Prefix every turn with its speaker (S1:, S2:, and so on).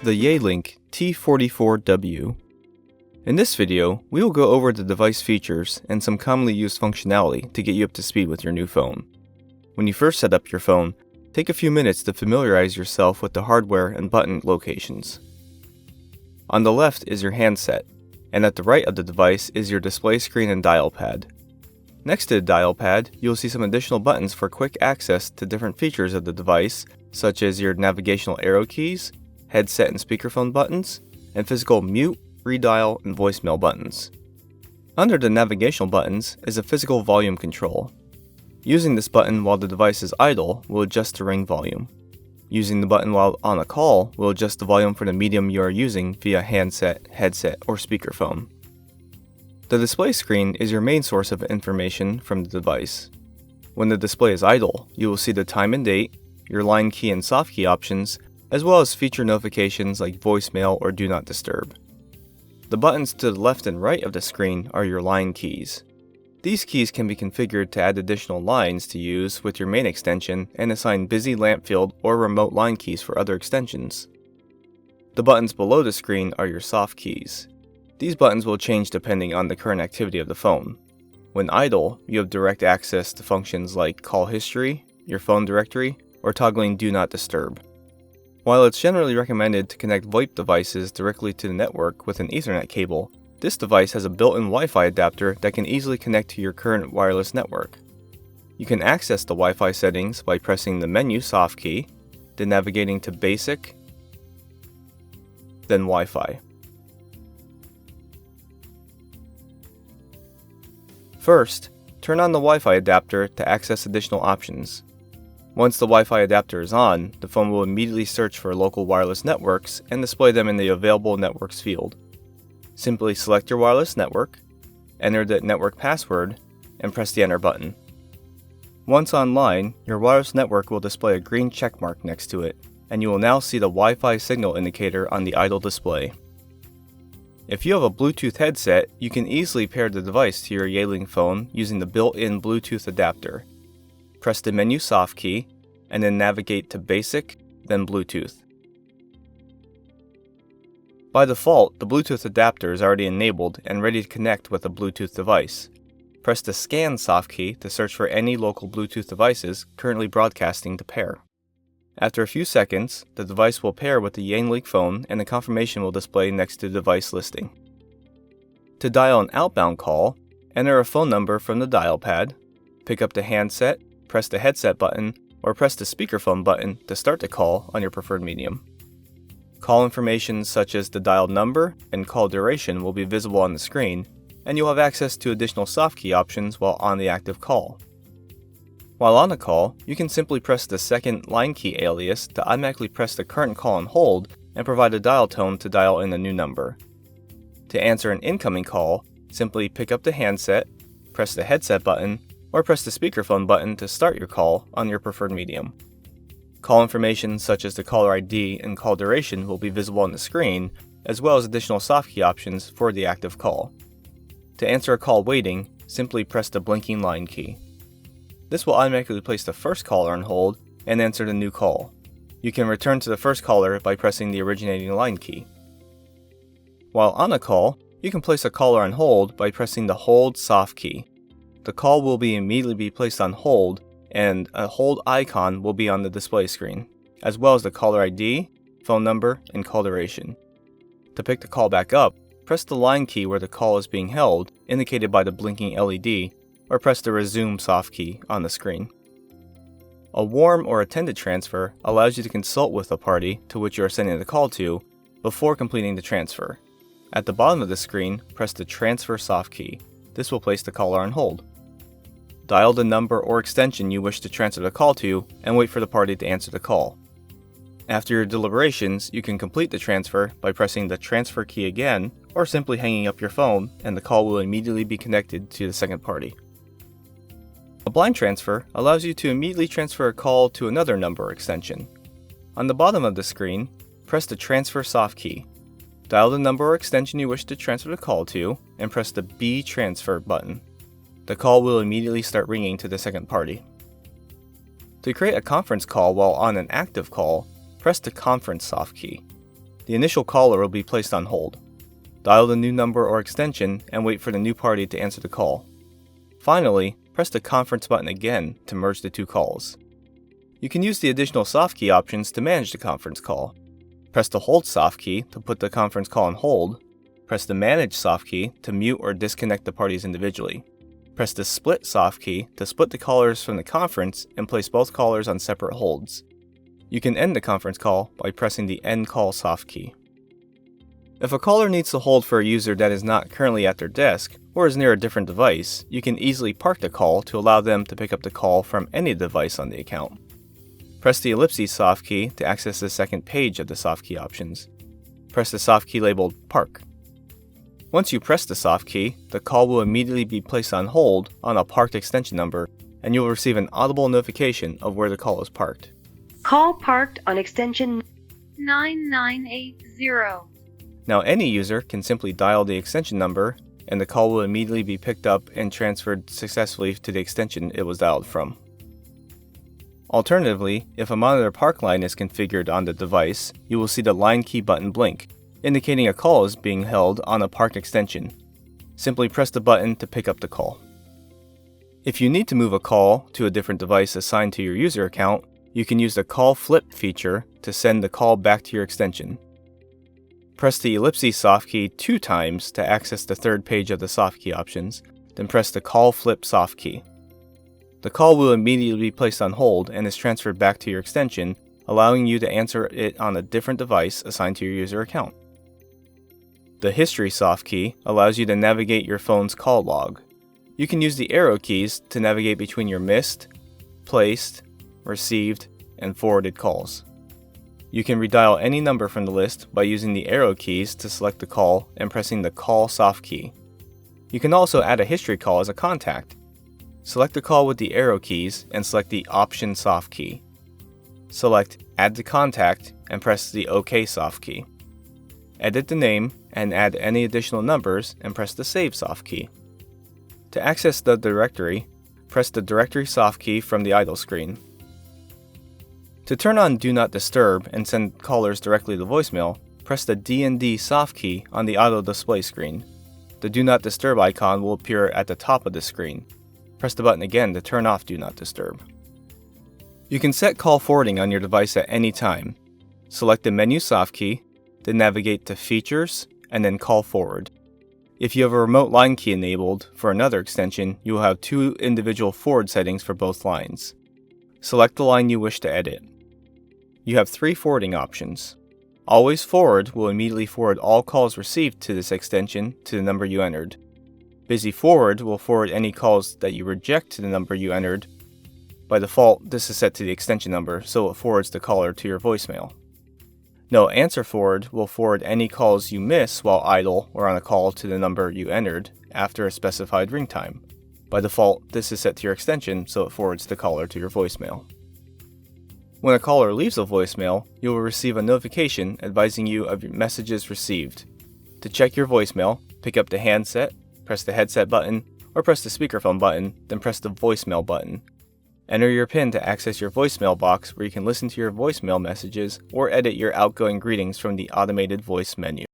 S1: the Yealink T44W. In this video, we will go over the device features and some commonly used functionality to get you up to speed with your new phone. When you first set up your phone, take a few minutes to familiarize yourself with the hardware and button locations. On the left is your handset, and at the right of the device is your display screen and dial pad. Next to the dial pad, you will see some additional buttons for quick access to different features of the device, such as your navigational arrow keys, headset and speakerphone buttons, and physical mute, redial, and voicemail buttons. Under the navigational buttons is a physical volume control. Using this button while the device is idle will adjust the ring volume. Using the button while on a call will adjust the volume for the medium you are using via handset, headset, or speakerphone. The display screen is your main source of information from the device. When the display is idle, you will see the time and date, your line key and soft key options, as well as feature notifications like voicemail or do not disturb. The buttons to the left and right of the screen are your line keys. These keys can be configured to add additional lines to use with your main extension and assign busy lamp field or remote line keys for other extensions. The buttons below the screen are your soft keys. These buttons will change depending on the current activity of the phone. When idle, you have direct access to functions like call history, your phone directory, or toggling do not disturb. While it's generally recommended to connect VoIP devices directly to the network with an Ethernet cable, this device has a built-in Wi-Fi adapter that can easily connect to your current wireless network. You can access the Wi-Fi settings by pressing the menu soft key, then navigating to Basic, then Wi-Fi. First, turn on the Wi-Fi adapter to access additional options. Once the Wi-Fi adapter is on, the phone will immediately search for local wireless networks and display them in the Available Networks field. Simply select your wireless network, enter the network password, and press the Enter button. Once online, your wireless network will display a green check mark next to it, and you will now see the Wi-Fi signal indicator on the idle display. If you have a Bluetooth headset, you can easily pair the device to your Yealink phone using the built-in Bluetooth adapter. Press the menu soft key, and then navigate to Basic, then Bluetooth. By default, the Bluetooth adapter is already enabled and ready to connect with a Bluetooth device. Press the Scan soft key to search for any local Bluetooth devices currently broadcasting to pair. After a few seconds, the device will pair with the Yealink phone and a confirmation will display next to the device listing. To dial an outbound call, enter a phone number from the dial pad, pick up the handset, press the headset button, or press the speakerphone button to start the call on your preferred medium. Call information such as the dialed number and call duration will be visible on the screen, and you'll have access to additional soft key options while on the active call. While on a call, you can simply press the second line key alias to automatically press the current call on hold and provide a dial tone to dial in a new number. To answer an incoming call, simply pick up the handset, press the headset button, or press the speakerphone button to start your call on your preferred medium. Call information such as the caller ID and call duration will be visible on the screen, as well as additional soft key options for the active call. To answer a call waiting, simply press the blinking line key. This will automatically place the first caller on hold and answer the new call. You can return to the first caller by pressing the originating line key. While on a call, you can place a caller on hold by pressing the Hold soft key. The call will immediately be placed on hold, and a hold icon will be on the display screen, as well as the caller ID, phone number, and call duration. To pick the call back up, press the line key where the call is being held, indicated by the blinking LED, or press the Resume soft key on the screen. A warm or attended transfer allows you to consult with the party to which you are sending the call to before completing the transfer. At the bottom of the screen, press the Transfer soft key. This will place the caller on hold. Dial the number or extension you wish to transfer the call to and wait for the party to answer the call. After your deliberations, you can complete the transfer by pressing the transfer key again or simply hanging up your phone and the call will immediately be connected to the second party. A blind transfer allows you to immediately transfer a call to another number or extension. On the bottom of the screen, press the Transfer soft key. Dial the number or extension you wish to transfer the call to and press the B Transfer button. The call will immediately start ringing to the second party. To create a conference call while on an active call, press the Conference soft key. The initial caller will be placed on hold. Dial the new number or extension and wait for the new party to answer the call. Finally, press the conference button again to merge the two calls. You can use the additional soft key options to manage the conference call. Press the hold soft key to put the conference call on hold. Press the manage soft key to mute or disconnect the parties individually. Press the split soft key to split the callers from the conference and place both callers on separate holds. You can end the conference call by pressing the end call soft key. If a caller needs to hold for a user that is not currently at their desk or is near a different device, you can easily park the call to allow them to pick up the call from any device on the account. Press the ellipses soft key to access the second page of the soft key options. Press the soft key labeled Park. Once you press the soft key, the call will immediately be placed on hold on a parked extension number, and you will receive an audible notification of where the call is parked.
S2: Call parked on extension 9980.
S1: Now any user can simply dial the extension number, and the call will immediately be picked up and transferred successfully to the extension it was dialed from. Alternatively, if a monitor park line is configured on the device, you will see the line key button blink, indicating a call is being held on a parked extension. Simply press the button to pick up the call. If you need to move a call to a different device assigned to your user account, you can use the call flip feature to send the call back to your extension. Press the ellipses soft key 2 times to access the third page of the soft key options, then press the call flip soft key. The call will immediately be placed on hold and is transferred back to your extension, allowing you to answer it on a different device assigned to your user account. The history soft key allows you to navigate your phone's call log. You can use the arrow keys to navigate between your missed, placed, received, and forwarded calls. You can redial any number from the list by using the arrow keys to select the call and pressing the call soft key. You can also add a history call as a contact. Select the call with the arrow keys and select the option soft key. Select add to contact and press the OK soft key. Edit the name and add any additional numbers and press the save soft key. To access the directory, press the directory soft key from the idle screen. To turn on Do Not Disturb and send callers directly to voicemail, press the D&D soft key on the auto display screen. The Do Not Disturb icon will appear at the top of the screen. Press the button again to turn off Do Not Disturb. You can set call forwarding on your device at any time. Select the menu soft key, then navigate to Features, and then Call Forward. If you have a remote line key enabled for another extension, you will have 2 individual forward settings for both lines. Select the line you wish to edit. You have 3 forwarding options. Always Forward will immediately forward all calls received to this extension to the number you entered. Busy Forward will forward any calls that you reject to the number you entered. By default, this is set to the extension number, so it forwards the caller to your voicemail. No Answer Forward will forward any calls you miss while idle or on a call to the number you entered after a specified ring time. By default, this is set to your extension, so it forwards the caller to your voicemail. When a caller leaves a voicemail, you will receive a notification advising you of your messages received. To check your voicemail, pick up the handset, press the headset button, or press the speakerphone button, then press the voicemail button. Enter your PIN to access your voicemail box where you can listen to your voicemail messages or edit your outgoing greetings from the automated voice menu.